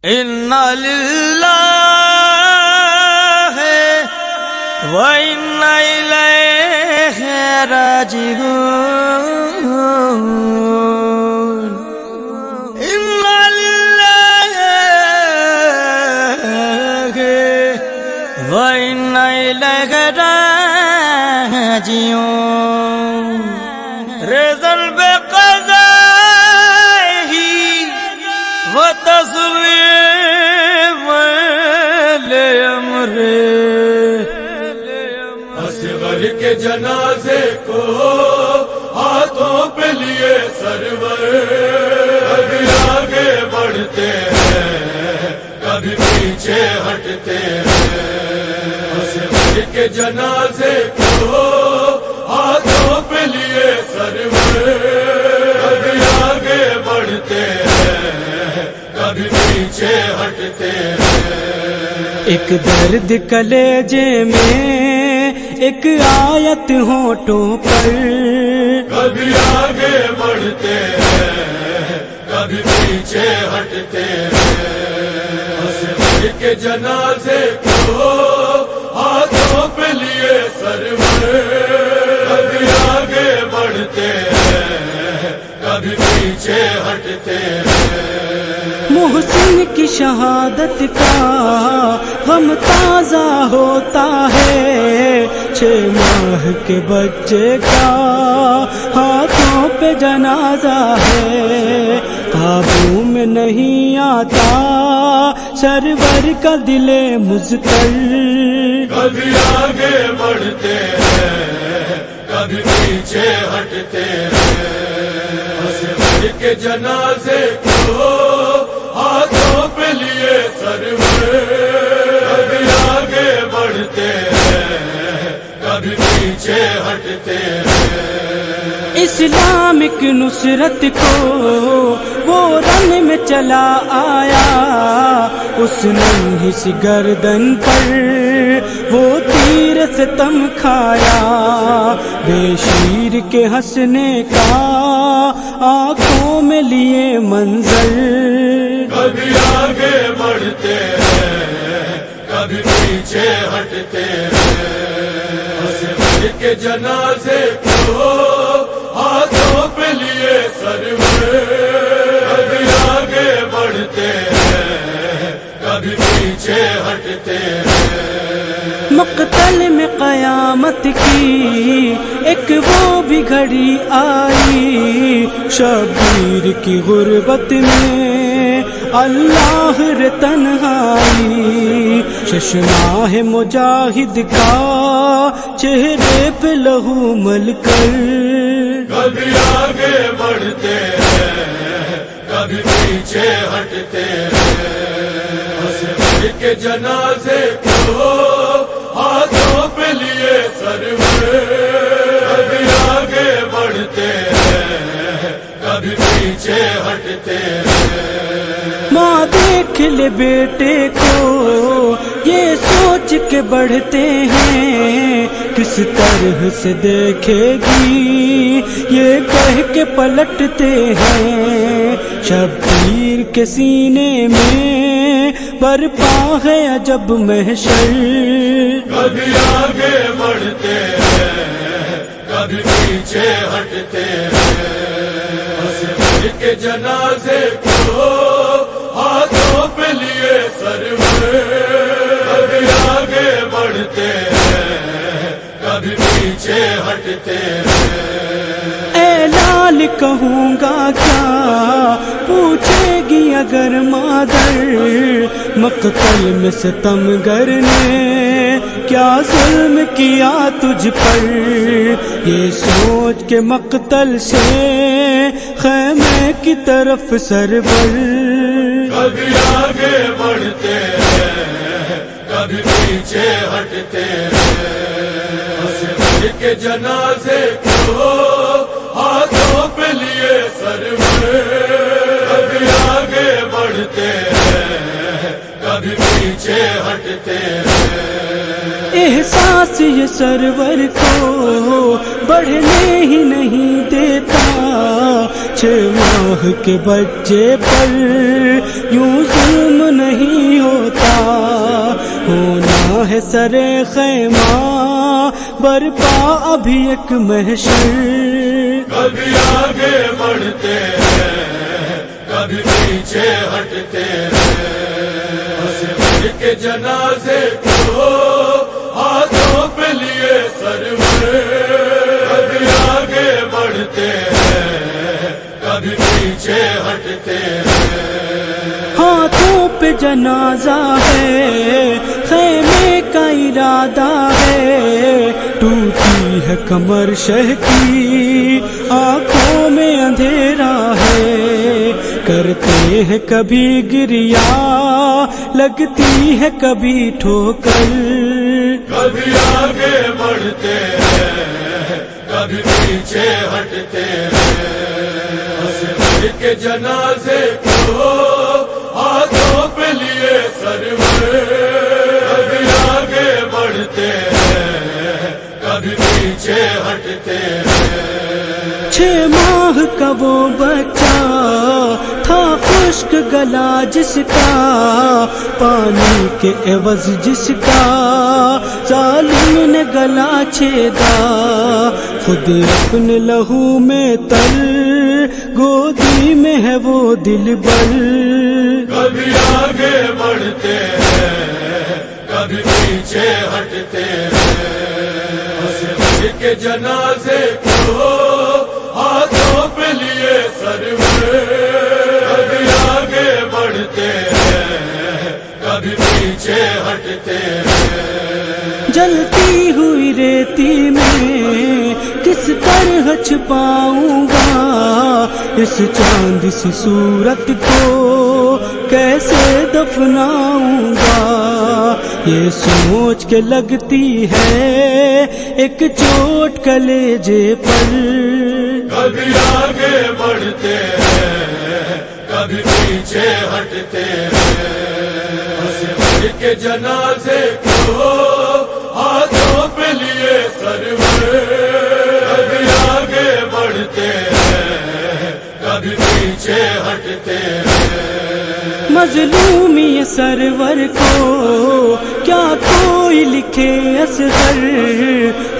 اِنَّا لِلَّهِ وَإِنَّا إِلَيْهِ راجعون اِنَّا لِلَّهِ وَإِنَّا إِلَيْهِ راجعون رضا بقضائه وتسليم لأمره اصغر کے جنازے کو ہاتھوں پہ لیے سرور کبھی آگے بڑھتے ہیں کبھی پیچھے ہٹتے ہیں اصغر کے جنازے کو ہاتھوں پہ لیے سرور کبھی آگے بڑھتے ہیں کبھی پیچھے ہٹتے ہیں ایک درد کلیجے میں ایک آیت ہونٹوں پر کبھی آگے بڑھتے ہیں کبھی پیچھے ہٹتے ہیں اصغر کے جنازے کو ہاتھوں پہ لیے سرور کبھی آگے بڑھتے ہیں کبھی پیچھے ہٹتے ہیں محسن کی شہادت کا غم تازہ ہوتا ہے 6 ماہ کے بچے کا ہاتھوں پہ جنازہ ہے قابو میں نہیں آتا سرور کا دل مضطر کبھی آگے بڑھتے ہیں کبھی پیچھے ہٹتے ہیں اصغر کے جنازے کو ہاتھوں پہ لیے سرور کبھی آگے بڑھتے ہیں کبھی پیچھے ہٹتے ہیں اسلامک نصرت کو وہ رن میں چلا آیا اس نے اس گردن پر وہ تیر ستم کھایا بے شیر کے ہنسنے کا آنکھوں میں لیے منظر کبھی آگے بڑھتے ہیں کبھی پیچھے ہٹتے ہیں اصغر کے جنازے کو ہاتھوں پہ لیے سرور کبھی آگے بڑھتے ہیں کبھی پیچھے ہٹتے ہیں مقتل میں قیامت کی ایک وہ بھی گھڑی آئی شبیر کی غربت میں اللہ رے تنہائی چشمہ مجاہد کا چہرے پہ لہو مل کر کبھی آگے بڑھتے ہیں کبھی پیچھے ہٹتے ہیں اصغر کے جنازے کو ہاتھوں پہ لیے سرور کبھی آگے بڑھتے ہیں کبھی پیچھے ہٹتے ہیں ماں دیکھ لے بیٹے کو یہ سوچ کے بڑھتے ہیں کس طرح سے دیکھے گی یہ کہہ کے پلٹتے ہیں شبیر کے سینے میں برپا ہے عجب محشر کبھی آگے بڑھتے ہیں کبھی پیچھے ہٹتے ہیں اصغر کے جنازے کو ہاتھوں پہ لیے سرور کبھی آگے بڑھتے ہیں کبھی پیچھے ہٹتے ہیں اے لال کہوں گا کیا پوچھے گی اگر مادر مقتل میں ستمگر نے کیا ظلم کیا تجھ پر یہ سوچ کے مقتل سے خیمے کی طرف سرور کبھی آگے بڑھتے ہیں کبھی پیچھے ہٹتے ہیں اصغر کے جنازے کو ہاتھوں پہ لیے سرور کبھی آگے بڑھتے ہیں کبھی پیچھے ہٹتے ہیں احساس یہ سرور کو بڑھنے ہی نہیں دیتا 6 ماہ کے بچے پر یوں ظلم سرے خیمہ برپا ابھی ایک محشر. کبھی آگے بڑھتے ہیں کبھی پیچھے ہٹتے ہیں. اصغر کے جنازے کو ہاتھوں پہ لیے سرور. کبھی آگے بڑھتے ہیں کبھی پیچھے ہٹتے ہیں. ہاتھوں پہ جنازہ ہے خیمے کا ارادہ ہے. ٹوٹی ہے کمر شہ کی آنکھوں میں اندھیرا ہے. کرتے ہیں کبھی گریا لگتی ہے کبھی ٹھوکر. کبھی آگے بڑھتے ہیں کبھی پیچھے ہٹتے ہیں. اصغر کے جنازے کو ہاتھوں پہ لیے سرور. کبھی آگے بڑھتے ہیں کبھی پیچھے ہٹتے ہیں. 6 ماہ کا وہ بچہ تھا خشک گلا جس کا پانی کے عوض جس کا ظالم نے گلا چھیدا. خود اپنے لہو میں تر گودی میں ہے وہ دل بر. کبھی آگے بڑھتے ہیں کبھی پیچھے ہٹتے ہیں. اصغر کے جنازے کو ہاتھوں پہ لیے سرور. کبھی آگے بڑھتے ہیں کبھی پیچھے ہٹتے ہیں. جلتی ہوئی ریتی میں کس طرح چھپاؤں گا اس چاند سی صورت کو کیسے دفناؤں گا. یہ سوچ کے لگتی ہے ایک چوٹ کلیجے پر. کبھی آگے بڑھتے ہیں کبھی پیچھے ہٹتے ہیں. اصغر کے جنازے کو ہاتھوں پہ لیے سرور. کبھی آگے بڑھتے ہیں کبھی پیچھے ہٹتے ہیں. مظلومی سرور کو کیا کوئی لکھے اصغر.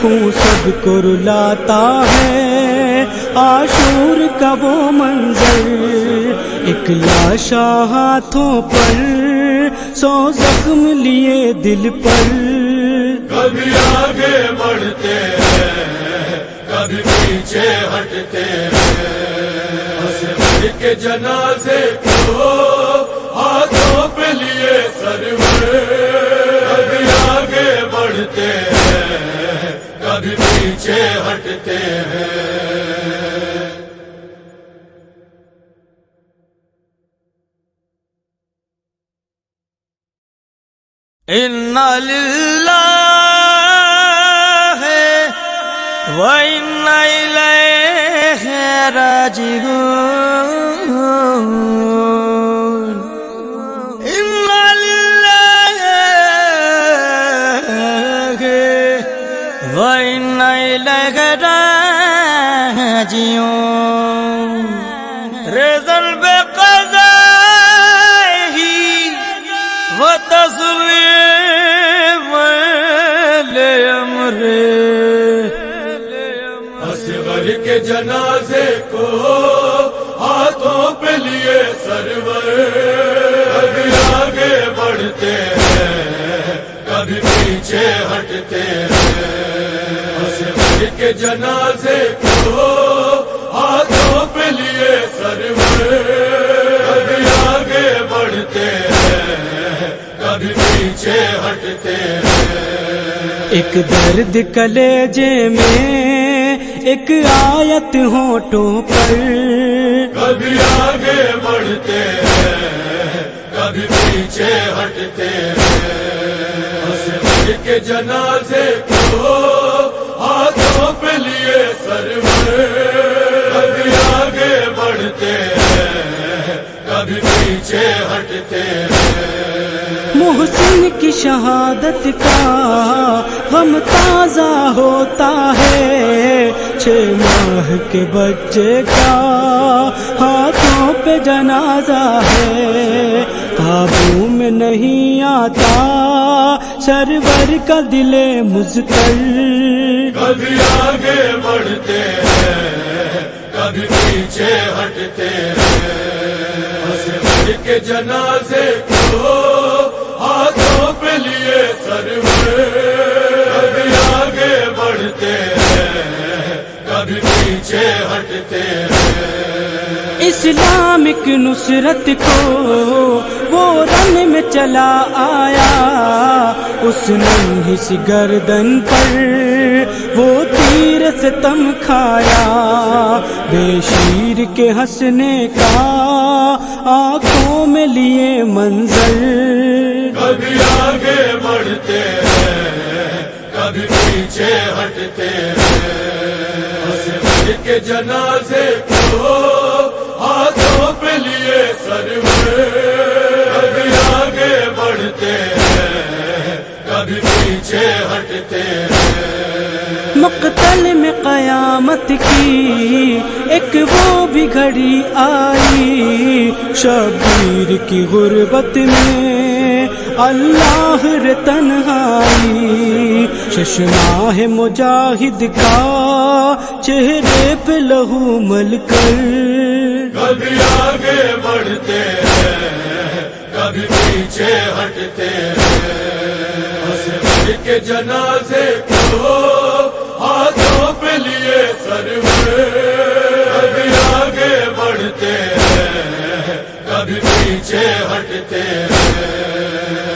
ہوں سب کو رلاتا ہے عاشور کا وہ منظر. ایک لاشا ہاتھوں پر 100 زخم لیے دل پر. کبھی آگے بڑھتے ہیں کبھی پیچھے ہٹتے ہیں. اصغر کے جنازے کو ہاتھوں پہ لیے سرور. کبھی آگے بڑھتے ہیں کبھی پیچھے ہٹتے ہیں. اِنَّا لِلَّهِ وَإِنَّا إِلَيْهِ رَاجِعُونَ. اِنَّا لِلَّهِ وَإِنَّا إِلَيْهِ راجعون. رضا بقضائه وتسليم لأمره. اصغر کے جنازے کو ہاتھوں پہ لیے سرور. کبھی آگے بڑھتے ہیں کبھی پیچھے ہٹتے ہیں. اصغر کے جنازے کو ہاتھوں پہ لیے سرور. کبھی آگے بڑھتے ہیں کبھی پیچھے ہٹتے ہیں. ایک درد کلیجے میں ایک آیت ہونٹوں پر. کبھی آگے بڑھتے ہیں کبھی پیچھے ہٹتے ہیں. اصغر کے جنازے کو ہاتھوں پہ لیے سرور. کبھی آگے بڑھتے ہیں کبھی پیچھے ہٹتے ہیں. محسن کی شہادت کا غم تازہ ہوتا ہے. 6 ماہ کے بچے کا ہاتھوں پہ جنازہ ہے. قابو میں نہیں آتا سرور کا دل مضطر، کبھی آگے بڑھتے ہیں کبھی پیچھے ہٹتے ہیں، اسود کے جنازے کو ہاتھوں پہ لیے سرور، کبھی آگے بڑھتے ہیں کبھی پیچھے ہٹتے ہیں۔ اسلامک نصرت کو وہ رن میں چلا آیا، اس ننھی سی گردن پر وہ تیر ستم کھایا، بے شیر کے ہنسنے کا آنکھوں میں لیے منظر، کبھی آگے بڑھتے ہیں کبھی پیچھے ہٹتے ہیں، اسود کے جنازے کو ہاتھوں پہ لیے سرور، کبھی آگے بڑھتے ہیں کبھی پیچھے ہٹتے ہیں۔ مقتل میں قیامت کی ایک وہ بھی گھڑی آئی، شبیر کی غربت میں اللہ رے تنہائی، چشمہ مجاہد کا چہرے پہ لہو مل کر، کبھی آگے بڑھتے ہیں کبھی پیچھے ہٹتے ہیں، اسود کے جنازے کو ہاتھوں پہ لیے سرور، کبھی آگے بڑھتے ہیں کبھی پیچھے ہٹتے ہیں۔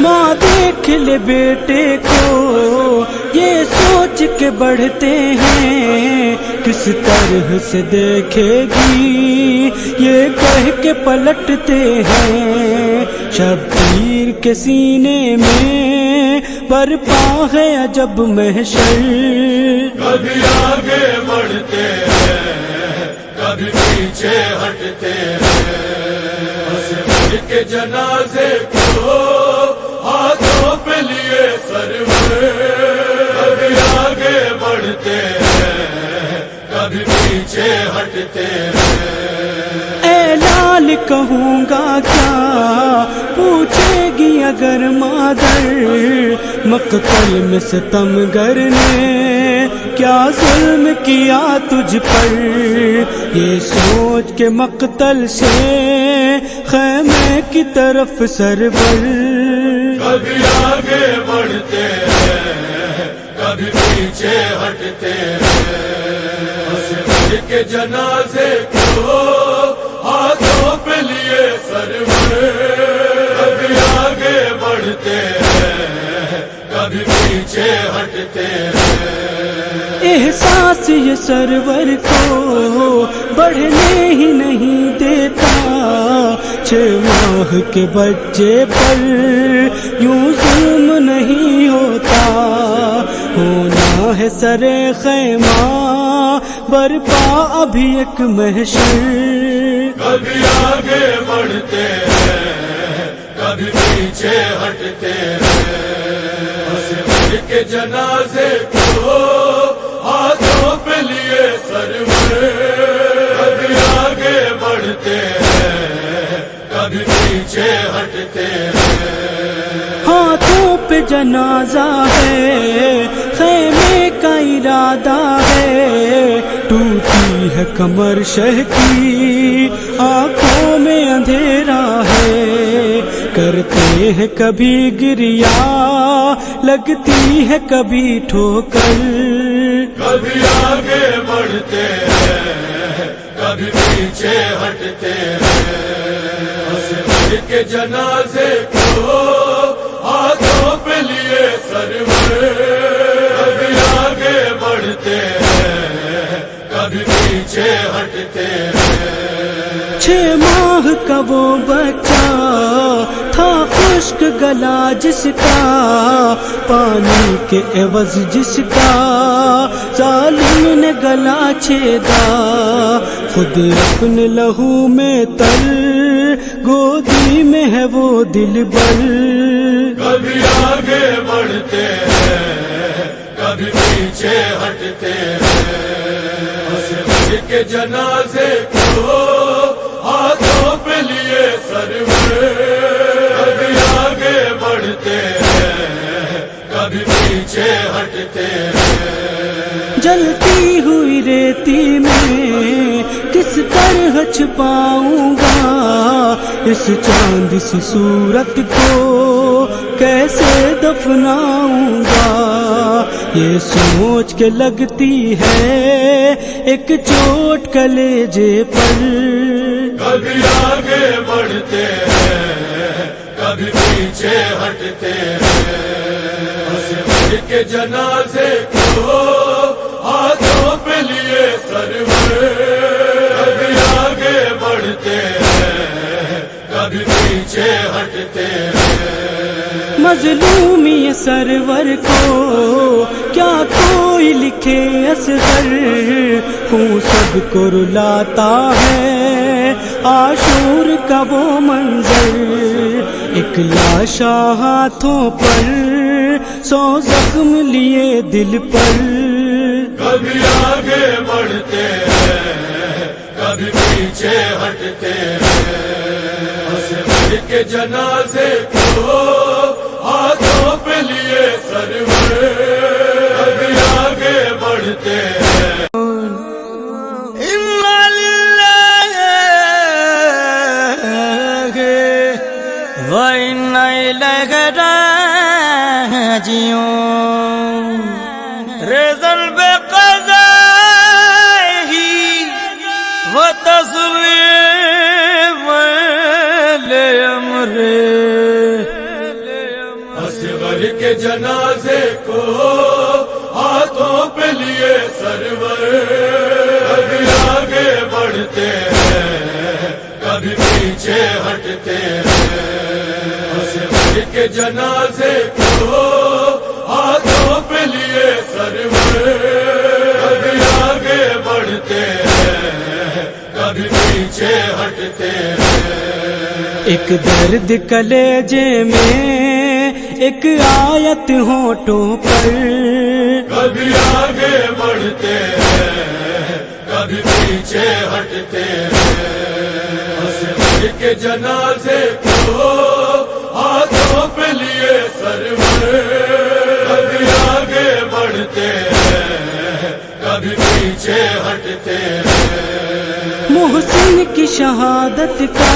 ماں دیکھ لے بیٹے کو یہ سوچ کے بڑھتے ہیں، کس طرح سے دیکھے گی یہ کہہ کے پلٹتے ہیں، شبیر کے سینے میں برپا ہے عجب محشر، کبھی آگے بڑھتے ہیں کبھی پیچھے ہٹتے ہیں، اسود کے جنازے کو ہاتھوں پہ لیے سرور، کبھی آگے بڑھتے ہیں کبھی پیچھے ہٹتے ہیں۔ اے لال کہوں گا کیا پوچھے گی اگر مادر، مقتل میں ستمگر نے کیا ظلم کیا تجھ پر، یہ سوچ کے مقتل سے خیمے کی طرف سرور، کبھی آگے بڑھتے ہیں کبھی پیچھے ہٹتے ہیں، اسود کے جنازے کو ہاتھوں پہ لیے سرور، کبھی آگے بڑھتے ہیں کبھی پیچھے ہٹتے ہیں۔ احساس یہ سرور کو بڑھنے ہی نہیں دیتا، 6 ماہ کے بچے پر یوں ظلم نہیں ہوتا، ہونا ہے سر خیمہ برپا ابھی ایک محشر، کبھی آگے بڑھتے ہیں کبھی پیچھے ہٹتے ہیں، اسود کے جنازے کو ہاتھوں پہ لیے سرور، کبھی آگے بڑھتے ہیں کبھی پیچھے ہٹتے ہیں۔ ہاتھوں پہ جنازہ ہے خیمے کا ارادہ ہے، ٹوٹی ہے کمر شہ کی آنکھوں میں اندھیرا ہے، کرتے ہیں کبھی گریا لگتی ہے کبھی ٹھوکر، کبھی آگے بڑھتے ہیں کبھی پیچھے ہٹتے ہیں، اسود کے جنازے کو ہاتھوں پہ لیے سرور، کبھی آگے بڑھتے ہیں کبھی پیچھے ہٹتے ہیں۔ 6 ماہ کا وہ بچہ تھا خشک گلا جس کا، پانی کے عوض جس کا ظالم نے گلا چھیدا، خود اپنے لہو میں تر گودی میں ہے وہ دل بر، کبھی آگے بڑھتے ہیں کبھی پیچھے ہٹتے ہیں، اسود کے جنازے کو ہاتھوں پہ لیے سرور، کبھی آگے بڑھتے ہیں ہٹتے ہیں، جلتی ہوئی ریتی میں کس طرح چھپاؤں گا اس چاند سی صورت کو کیسے دفناؤں گا، یہ سوچ کے لگتی ہے ایک چوٹ کلیجے پر، کبھی آگے بڑھتے ہیں کبھی پیچھے ہٹتے ہیں، اصغر کے جنازے کو ہاتھوں پہ لیے سرور، کبھی آگے بڑھتے ہیں کبھی پیچھے ہٹتے ہیں، مظلومی سرور کو کیا کوئی لکھے اصغر، ہوں سب کو رلاتا ہے عاشور کا وہ منظر، ایک لاشا ہاتھوں پر 100 زخم لیے دل پر، کبھی آگے بڑھتے ہیں کبھی پیچھے ہٹتے ہیں، اصغر کے جنازے کو ہاتھوں پہ لیے سرور، کبھی آگے بڑھتے ہیں، انا للہ و انا الیہ راجعون، رضا بقضائہ و تسلیم لامرہ، اصغر کے جنازے کو ہاتھوں پہ لیے سرور، کبھی آگے بڑھتے ہیں کبھی پیچھے ہٹتے ہیں، اصغر کے جنازے کو ہاتھوں پہ لیے سرور، کبھی آگے بڑھتے ہیں کبھی پیچھے ہٹتے ہیں، ایک درد کلیجے میں ایک آیت ہونٹوں پر، کبھی آگے بڑھتے ہیں کبھی پیچھے ہٹتے ہیں، اصغر کے جنازے کو ہاتھوں پہ لیے سرور، کبھی آگے بڑھتے ہیں کبھی پیچھے ہٹتے ہیں، محسن کی شہادت کا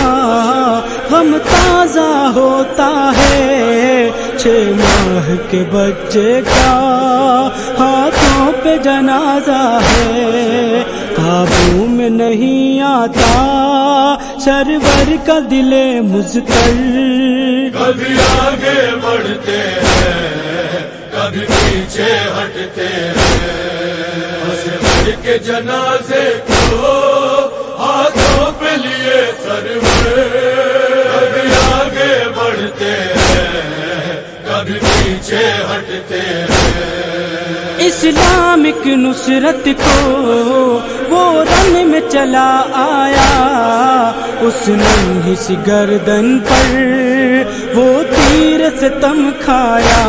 غم تازہ ہوتا ہے، 6 ماہ کے بچے کا ہاتھوں پہ جنازہ ہے، قابو میں نہیں آتا سرور کا دل مضطر، کبھی آگے بڑھتے ہیں کبھی پیچھے ہٹتے ہیں، اصغر کے جنازے کو ہاتھوں پہ لیے سرور، کبھی آگے بڑھتے ہیں کبھی پیچھے ہٹتے ہیں، اسلامک نصرت کو وہ رن میں چلا آیا، اس ننھی سی گردن پر وہ تیر ستم کھایا،